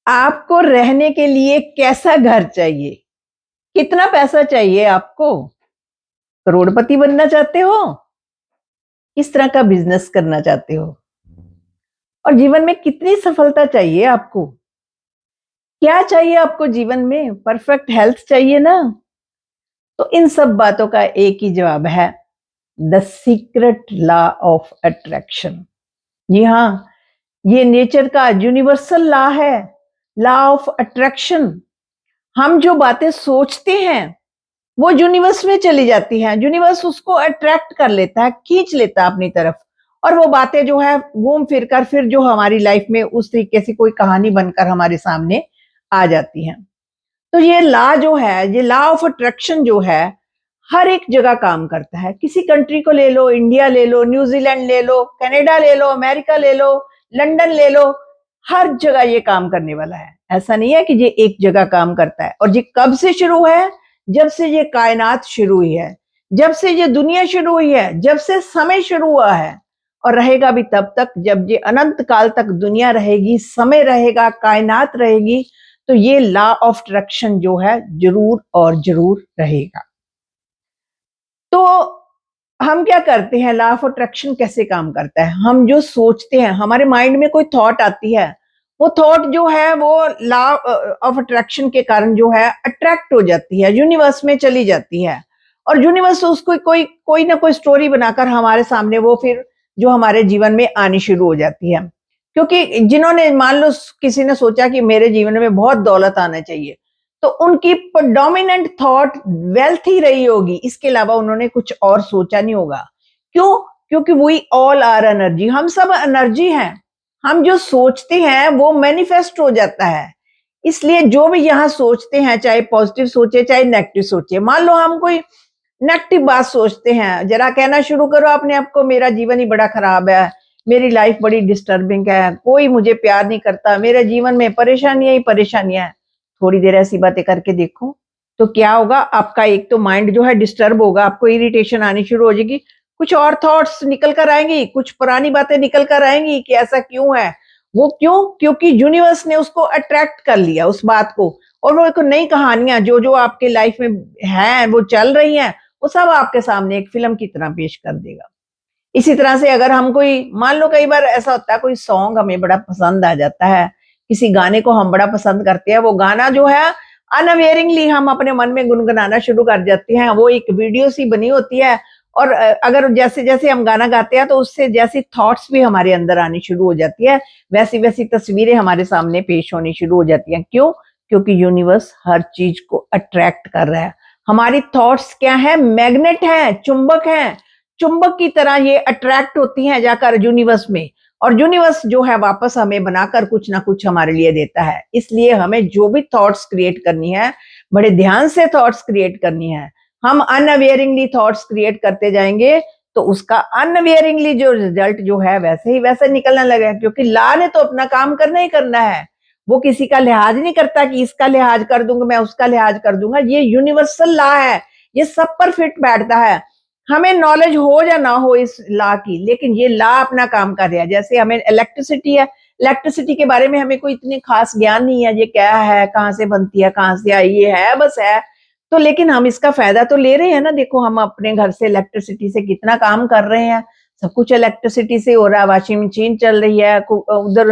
आपको रहने के लिए कैसा घर चाहिए? कितना पैसा चाहिए आपको? करोड़पति बनना चाहते हो? किस तरह का बिज़नेस करना चाहते हो? और जीवन में कितनी सफलता चाहिए आपको? क्या चाहिए आपको जीवन में? परफेक्ट हेल्थ चाहिए ना? तो इन सब बातों का एक ही जवाब है, the secret law of attraction. जी हाँ, ये नेचर का यूनिवर्सल लॉ है, लॉ ऑफ अट्रैक्शन। हम जो बातें सोचते हैं वो यूनिवर्स में चली जाती हैं, यूनिवर्स उसको अट्रैक्ट कर लेता है, खींच लेता है अपनी तरफ। और वो बातें जो है घूम फिर कर फिर जो हमारी लाइफ में उस तरीके से कोई कहानी बनकर हमारे सामने आ जाती है। तो ये लॉ जो है, ये लॉ ऑफ अट्रैक्शन जो है, हर एक जगह काम करता है। किसी कंट्री को ले लो, इंडिया ले लो, न्यूजीलैंड ले लो, कनाडा ले लो, अमेरिका ले लो, लंदन ले लो, हर जगह ये काम करने वाला है। ऐसा नहीं है कि ये एक जगह काम करता है। और ये कब से शुरू है? जब से ये कायनात शुरू हुई है, जब से ये दुनिया शुरू हुई है, जब से समय शुरू हुआ है। और रहेगा भी तब तक जब ये अनंत काल तक दुनिया रहेगी, समय रहेगा, कायनात रहेगी, तो ये लॉ ऑफ अट्रैक्शन जो है जरूर और जरूर रहेगा। तो हम क्या करते हैं, लॉ ऑफ अट्रैक्शन कैसे काम करता है? हम जो सोचते हैं, हमारे माइंड में कोई थॉट आती है, वो थॉट जो है वो लॉ ऑफ अट्रैक्शन के कारण जो है अट्रैक्ट हो जाती है, यूनिवर्स में चली जाती है। और यूनिवर्स उसको कोई कोई ना कोई स्टोरी बनाकर हमारे सामने वो फिर जो हमारे जीवन में आनी शुरू हो जाती है। क्योंकि जिन्होंने मान लो किसी ने सोचा कि मेरे जीवन में बहुत दौलत आना चाहिए, तो उनकी प्रेडोमिनेंट थॉट वेल्थ ही रही होगी, इसके अलावा उन्होंने कुछ और सोचा नहीं होगा। क्यों? क्योंकि वी ऑल आर एनर्जी, हम सब एनर्जी हैं। हम जो सोचते हैं वो मैनिफेस्ट हो जाता है। इसलिए जो भी यहाँ सोचते हैं, चाहे पॉजिटिव सोचे चाहे नेगेटिव सोचे, मान लो हम कोई नेगेटिव बात सोचते हैं, जरा कहना शुरू करो अपने आप को, मेरा जीवन ही बड़ा खराब है, मेरी लाइफ बड़ी डिस्टर्बिंग है, कोई मुझे प्यार नहीं करता, मेरे जीवन में परेशानियां ही परेशानियां हैं। थोड़ी देर ऐसी बातें करके देखो, तो क्या होगा, आपका एक तो माइंड जो है डिस्टर्ब होगा, आपको इरिटेशन आनी शुरू हो जाएगी, कुछ और थॉट्स निकल कर आएंगी, कुछ पुरानी बातें निकल कर आएंगी कि ऐसा क्यों है। वो क्यों? क्योंकि यूनिवर्स ने उसको अट्रैक्ट कर लिया उस बात को। और वो एक नई कहानियां जो जो आपके लाइफ में हैं, वो चल रही हैं, वो सब आपके सामने एक फिल्म की तरह पेश कर देगा। इसी तरह से अगर हम कोई मान लो, कई बार ऐसा होता है कोई सॉन्ग हमें बड़ा पसंद आ जाता है, किसी गाने को हम बड़ा पसंद करते हैं, वो गाना जो है अनअवेयरिंगली हम अपने मन में गुनगुनाना शुरू कर जाते हैं। वो एक वीडियो सी बनी होती है, और अगर जैसे जैसे हम गाना गाते हैं तो उससे जैसी थॉट्स भी हमारे अंदर आनी शुरू हो जाती है, वैसी वैसी तस्वीरें हमारे सामने पेश होनी शुरू हो जाती हैं। क्यों? क्योंकि यूनिवर्स हर चीज को अट्रैक्ट कर रहा है। हमारी थॉट्स क्या है? मैग्नेट है, चुंबक है। चुंबक की तरह ये अट्रैक्ट होती हैं जाकर यूनिवर्स में, और यूनिवर्स जो है वापस हमें बनाकर कुछ ना कुछ हमारे लिए देता है। इसलिए हमें जो भी थॉट्स क्रिएट करनी है, बड़े ध्यान से थॉट्स क्रिएट करनी है। हम अनअवेयरिंगली थॉट्स क्रिएट करते जाएंगे तो उसका अनअवेयरिंगली जो रिजल्ट जो है वैसे ही वैसे निकलने लगेगा, क्योंकि लॉ ने तो अपना काम करना ही करना है। वो किसी का लिहाज नहीं करता कि इसका लिहाज कर दूंगा मैं, उसका लिहाज कर दूंगा। ये यूनिवर्सल लॉ है, ये सब पर फिट बैठता है। हमें नॉलेज हो या ना हो इस लॉ की, लेकिन ये लॉ अपना काम कर रहा है। जैसे हमें इलेक्ट्रिसिटी है, इलेक्ट्रिसिटी के बारे में हमें कोई इतनी खास ज्ञान नहीं है, ये क्या है, कहाँ से बनती है, कहाँ से आई, ये है बस है। तो लेकिन हम इसका फायदा तो ले रहे हैं ना। देखो हम अपने घर से इलेक्ट्रिसिटी से कितना काम कर रहे हैं, सब कुछ इलेक्ट्रिसिटी से हो रहा है, वॉशिंग मशीन चल रही है, उधर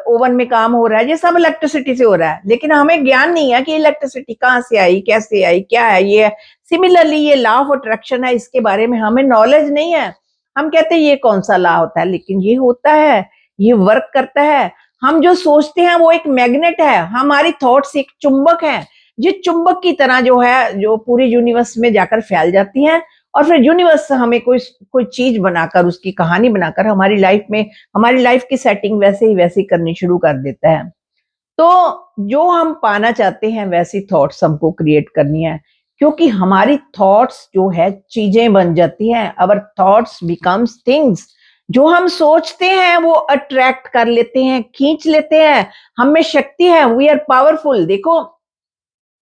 ओवन में काम हो रहा है, ये सब इलेक्ट्रिसिटी से हो रहा है। लेकिन हमें ज्ञान नहीं है कि इलेक्ट्रिसिटी कहाँ से आई, कैसे आई, क्या है ये। सिमिलरली ये लॉ ऑफ अट्रैक्शन है, इसके बारे में हमें नॉलेज नहीं है। हम कहते हैं ये कौन सा लॉ होता है, लेकिन ये होता है, ये वर्क करता है। हम जो सोचते हैं वो एक मैग्नेट है, हमारी थॉट्स एक चुंबक है, ये चुंबक की तरह जो है जो पूरी यूनिवर्स में जाकर फैल जाती हैं। और फिर यूनिवर्स हमें कोई कोई चीज बनाकर, उसकी कहानी बनाकर हमारी लाइफ में, हमारी लाइफ की सेटिंग वैसे ही वैसी करनी शुरू कर देता है। तो जो हम पाना चाहते हैं वैसी थॉट्स हमको क्रिएट करनी है, क्योंकि हमारी थॉट्स जो है चीजें बन जाती हैं। Our thoughts becomes things. जो हम सोचते हैं वो अट्रैक्ट कर लेते हैं, खींच लेते हैं। हम में शक्ति है, वी आर पावरफुल। देखो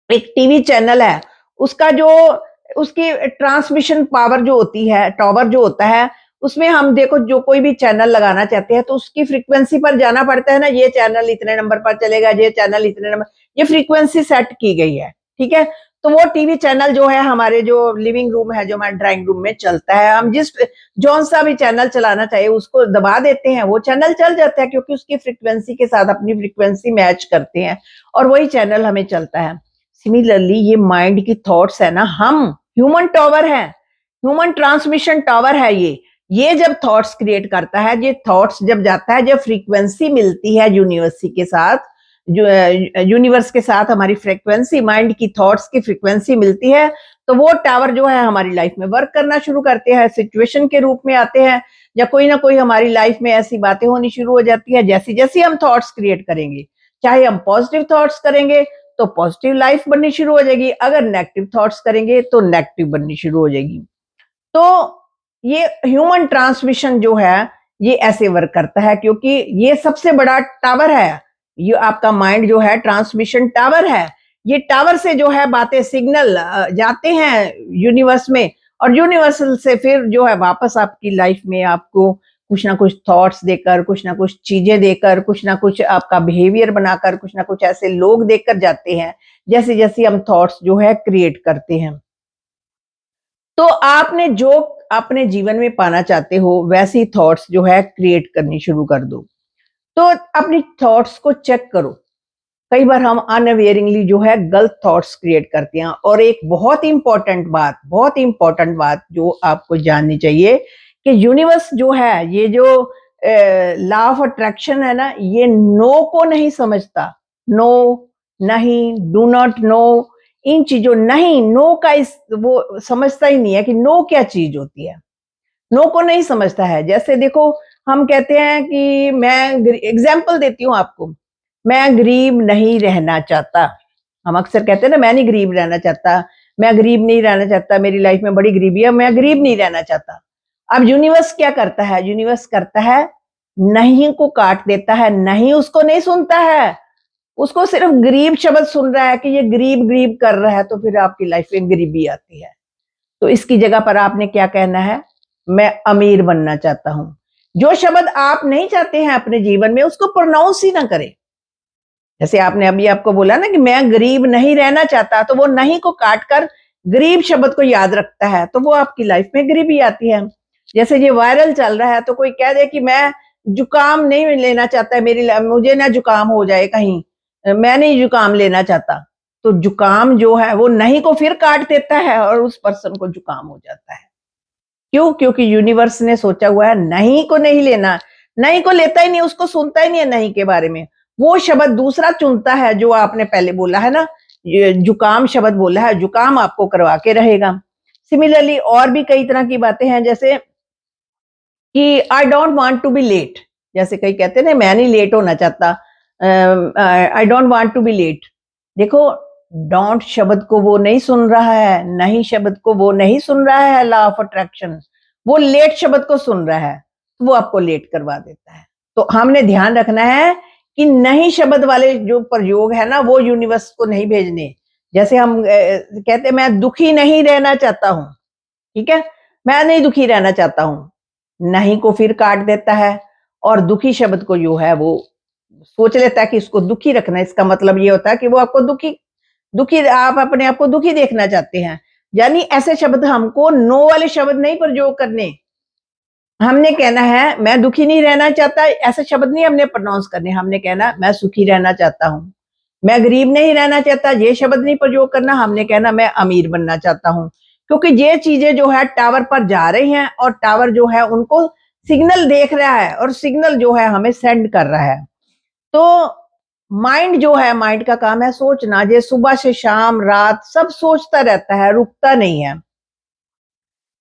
एक टीवी चैनल है, उसका जो उसकी ट्रांसमिशन पावर जो होती है, टावर जो होता है, उसमें हम देखो जो कोई भी चैनल लगाना चाहते हैं तो उसकी फ्रीक्वेंसी पर जाना पड़ता है ना, ये चैनल इतने नंबर पर चलेगा, ये चैनल इतने नंबर, ये फ्रीक्वेंसी सेट की गई है, ठीक है। तो वो टीवी चैनल जो है हमारे जो लिविंग रूम है, जो हमारे ड्राइंग रूम में चलता है, हम जिस जौन सा भी चैनल चलाना चाहिए उसको दबा देते हैं, वो चैनल चल जाता है क्योंकि उसकी फ्रीक्वेंसी के साथ अपनी फ्रीक्वेंसी मैच करते हैं और वही चैनल हमें चलता है। सिमिलरली ये माइंड की थॉट्स है ना, हम ह्यूमन टावर है, ह्यूमन ट्रांसमिशन टावर है ये जब थॉट्स क्रिएट करता है, ये थॉट्स जब जाता है, जब फ्रीक्वेंसी मिलती है यूनिवर्स के साथ, जो यूनिवर्स के साथ हमारी फ्रीक्वेंसी, माइंड की थॉट्स की फ्रीक्वेंसी मिलती है, तो वो टावर जो है हमारी लाइफ में वर्क करना शुरू करते हैं, सिचुएशन के रूप में आते हैं, या कोई ना कोई हमारी लाइफ में ऐसी बातें होनी शुरू हो जाती है, जैसी जैसी हम थॉट्स क्रिएट करेंगे, चाहे हम पॉजिटिव थॉट्स करेंगे तो पॉजिटिव लाइफ बननी शुरू हो जाएगी, अगर नेगेटिव थॉट्स करेंगे तो नेगेटिव बननी शुरू हो जाएगी। तो ये ह्यूमन ट्रांसमिशन जो है ये ऐसे वर्क करता है, क्योंकि ये सबसे बड़ा टावर है, ये आपका माइंड जो है ट्रांसमिशन टावर है। ये टावर से जो है बातें, सिग्नल जाते हैं यूनिवर्स में, और यूनिवर्सल से फिर जो है वापस आपकी लाइफ में आपको कुछ ना कुछ थॉट्स देकर, कुछ ना कुछ चीजें देकर, कुछ ना कुछ आपका बिहेवियर बनाकर, कुछ ना कुछ ऐसे लोग देकर जाते हैं, जैसे जैसे हम थॉट्स जो है क्रिएट करते हैं। तो आपने जो अपने जीवन में पाना चाहते हो वैसी थॉट्स जो है क्रिएट करनी शुरू कर दो। तो अपनी थॉट्स को चेक करो। कई बार हम अनअवेयरिंगली जो है गलत थॉट्स क्रिएट करते हैं। और एक बहुत इंपॉर्टेंट बात जो आपको जाननी चाहिए कि यूनिवर्स जो है, ये जो लॉ ऑफ अट्रैक्शन है ना, ये नो को नहीं समझता। नो, नहीं, डू नॉट नो, इन चीजों, नहीं, नो का इस वो समझता ही नहीं है कि नो क्या चीज होती है। नो को नहीं समझता है। जैसे देखो, हम कहते हैं कि मैं एग्जाम्पल देती हूँ आपको, मैं गरीब नहीं रहना चाहता। हम अक्सर कहते हैं ना, मैं नहीं गरीब रहना चाहता, मैं गरीब नहीं रहना चाहता, मेरी लाइफ में बड़ी गरीबी है, मैं गरीब नहीं रहना चाहता। अब यूनिवर्स क्या करता है? यूनिवर्स करता है, नहीं को काट देता है, नहीं उसको नहीं सुनता है, उसको सिर्फ गरीब शब्द सुन रहा है कि ये गरीब गरीब कर रहा है, तो फिर आपकी लाइफ में गरीबी आती है। तो इसकी जगह पर आपने क्या कहना है? मैं अमीर बनना चाहता हूं। जो शब्द आप नहीं चाहते हैं अपने जीवन में, उसको प्रोनाउंस ही ना करें। जैसे आपने अभी आपको बोला ना कि मैं गरीब नहीं रहना चाहता, तो वो नहीं को काटकर गरीब शब्द को याद रखता है, तो वो आपकी लाइफ में गरीबी आती है। जैसे ये वायरल चल रहा है, तो कोई कह दे कि मैं जुकाम नहीं लेना चाहता, मुझे ना जुकाम हो जाए कहीं, मैं नहीं जुकाम लेना चाहता, तो जुकाम जो है वो नहीं को फिर काट देता है और उस पर्सन को जुकाम हो जाता है। क्यों? क्योंकि यूनिवर्स ने सोचा हुआ है नहीं को नहीं लेना, नहीं को लेता ही नहीं, उसको सुनता ही नहीं है नहीं के बारे में। वो शब्द दूसरा चुनता है जो आपने पहले बोला है ना, ये जुकाम शब्द बोला है, जुकाम आपको करवा के रहेगा। सिमिलरली और भी कई तरह की बातें हैं, जैसे कि I don't want to be late. जैसे कई कहते हैं ना, मैं नहीं लेट होना चाहता, I don't want to be late. देखो, डोंट शब्द को वो नहीं सुन रहा है, नहीं शब्द को वो नहीं सुन रहा है लॉ ऑफ अट्रैक्शन, वो लेट शब्द को सुन रहा है, वो आपको लेट करवा देता है। तो हमने ध्यान रखना है कि नहीं शब्द वाले जो प्रयोग है ना, वो यूनिवर्स को नहीं भेजने। जैसे हम कहते हैं, मैं दुखी नहीं रहना चाहता हूं, ठीक है, मैं नहीं दुखी रहना चाहता हूं, नहीं को फिर काट देता है, और दुखी शब्द को जो है वो सोच लेता है कि इसको दुखी रखना है। इसका मतलब ये होता है कि वो आपको दुखी दुखी आप अपने आप को दुखी देखना चाहते हैं। यानी ऐसे शब्द हमको नो वाले शब्द नहीं प्रयोग करने। हमने कहना है मैं दुखी नहीं रहना चाहता, ऐसे शब्द नहीं हमने प्रोनाउंस करने। हमने कहना मैं सुखी रहना चाहता हूं, मैं गरीब नहीं रहना चाहता, ये शब्द नहीं प्रयोग करना। हमने कहना मैं अमीर बनना चाहता हूं, क्योंकि ये चीजें जो है टावर पर जा रही हैं, और टावर जो है उनको सिग्नल देख रहा है, और सिग्नल जो है हमें सेंड कर रहा है। तो माइंड जो है, माइंड का काम है सोचना। ये सुबह से शाम रात सब सोचता रहता है, रुकता नहीं है,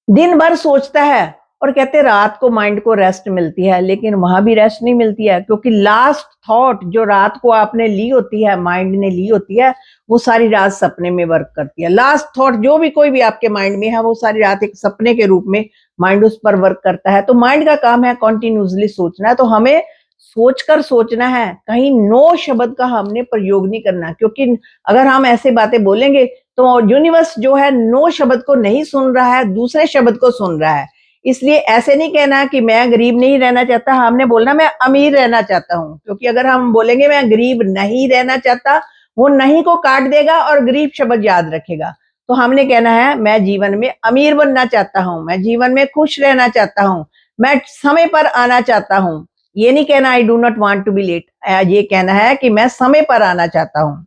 दिन भर सोचता है। और कहते हैं रात को माइंड को रेस्ट मिलती है, लेकिन वहां भी रेस्ट नहीं मिलती है, क्योंकि लास्ट थॉट जो रात को आपने ली होती है, माइंड ने ली होती है, वो सारी रात सपने में वर्क करती है। लास्ट थॉट जो भी कोई भी आपके माइंड में है, वो सारी रात एक सपने के रूप में माइंड उस पर वर्क करता है। तो माइंड का काम है कॉन्टिन्यूसली सोचना है। तो हमें सोचकर सोचना है, कहीं नो शब्द का हमने प्रयोग नहीं करना, क्योंकि अगर हम ऐसे बातें बोलेंगे तो यूनिवर्स जो है नो शब्द को नहीं सुन रहा है, दूसरे शब्द को सुन रहा है। इसलिए ऐसे नहीं कहना कि मैं गरीब नहीं रहना चाहता, हमने बोलना मैं अमीर रहना चाहता हूँ, क्योंकि अगर हम बोलेंगे मैं गरीब नहीं रहना चाहता, वो नहीं को काट देगा और गरीब शब्द याद रखेगा। तो हमने कहना है मैं जीवन में अमीर बनना चाहता हूँ, मैं जीवन में खुश रहना चाहता हूँ, मैं समय पर आना चाहता हूँ। ये नहीं कहना I do not want to be late, ये कहना है कि मैं समय पर आना चाहता हूँ।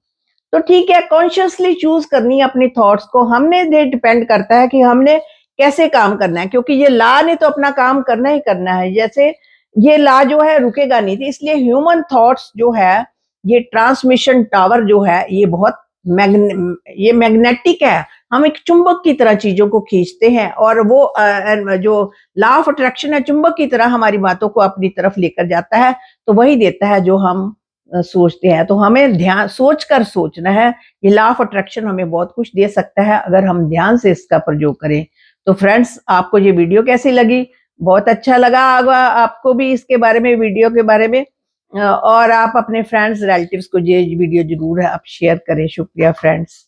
तो ठीक है, कॉन्शियसली चूज करनी है अपनी थॉट्स को, हमने ये डिपेंड करता है कि हमने कैसे काम करना है, क्योंकि ये लॉ ने तो अपना काम करना ही करना है। जैसे ये लॉ जो है रुकेगा नहीं, तो इसलिए ह्यूमन थॉट्स जो है, ये ट्रांसमिशन टावर जो है, ये बहुत ये मैग्नेटिक है। हम एक चुंबक की तरह चीजों को खींचते हैं, और वो जो लॉ ऑफ अट्रैक्शन है, चुंबक की तरह हमारी बातों को अपनी तरफ लेकर जाता है, तो वही देता है जो हम सोचते हैं। तो हमें ध्यान सोच कर सोचना है। ये लॉ ऑफ अट्रैक्शन हमें बहुत कुछ दे सकता है अगर हम ध्यान से इसका प्रयोग करें। तो फ्रेंड्स, आपको ये वीडियो कैसी लगी? बहुत अच्छा लगा होगा आपको भी इसके बारे में, वीडियो के बारे में, और आप अपने फ्रेंड्स रिलेटिव्स को ये वीडियो जरूर आप शेयर करें। शुक्रिया फ्रेंड्स।